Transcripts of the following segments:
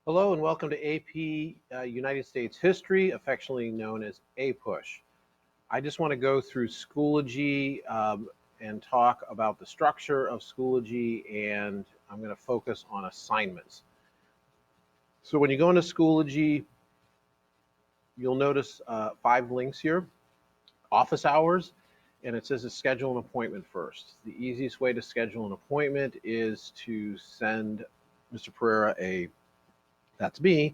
Hello and welcome to AP United States History, affectionately known as APUSH. I just want to go through Schoology and talk about the structure of Schoology, and I'm going to focus on assignments. So when you go into Schoology, you'll notice 5 links here. Office hours, and it says to schedule an appointment first. The easiest way to schedule an appointment is to send Mr. Pereira that's me,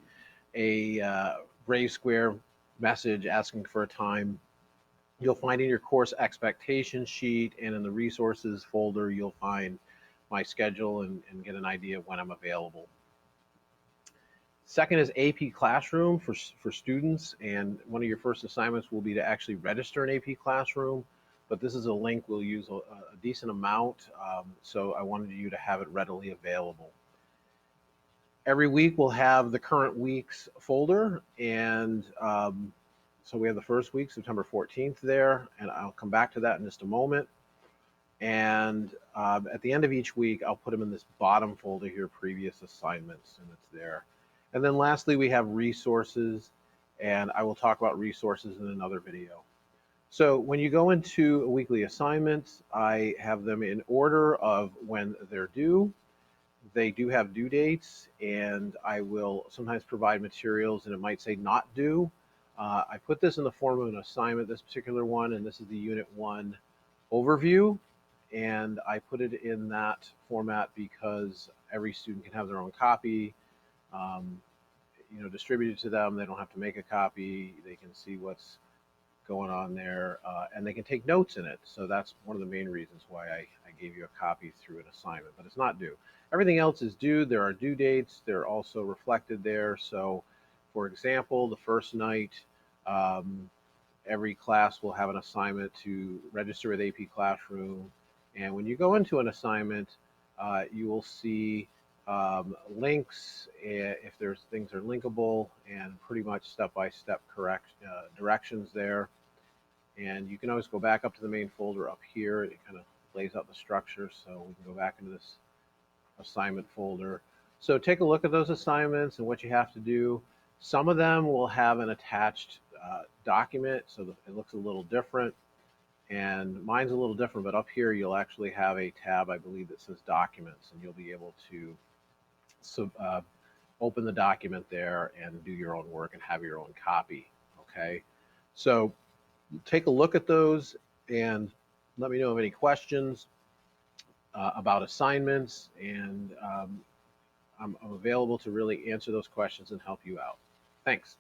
a Brave Square message asking for a time. You'll find in your course expectation sheet and in the resources folder, you'll find my schedule and get an idea of when I'm available. Second is AP Classroom for students, and one of your first assignments will be to actually register an AP Classroom, but this is a link we'll use a decent amount, so I wanted you to have it readily available. Every week we'll have the current week's folder, and so we have the first week, September 14th there, and I'll come back to that in just a moment. And at the end of each week, I'll put them in this bottom folder here, previous assignments, and it's there. And then lastly, we have resources, and I will talk about resources in another video. So when you go into a weekly assignment, I have them in order of when they're due. They do have due dates, and I will sometimes provide materials, and it might say not due. I put this in the form of an assignment, this particular one, and this is the Unit 1 overview. And I put it in that format because every student can have their own copy, distributed to them. They don't have to make a copy. They can see what's going on there, and they can take notes in it. So that's one of the main reasons why I gave you a copy through an assignment, but it's not due. Everything else is due. There are due dates. They're also reflected there. So, for example, the first night, every class will have an assignment to register with AP Classroom. And when you go into an assignment, you will see links if there's things are linkable, and pretty much step-by-step directions there. And you can always go back up to the main folder up here. It kind of lays out the structure, so we can go back into this assignment folder. So take a look at those assignments and what you have to do. Some of them will have an attached document, so that it looks a little different. And mine's a little different, but up here you'll actually have a tab, I believe, that says Documents, and you'll be able to open the document there and do your own work and have your own copy. Okay, so take a look at those and let me know of any questions about assignments, and I'm available to really answer those questions and help you out. Thanks.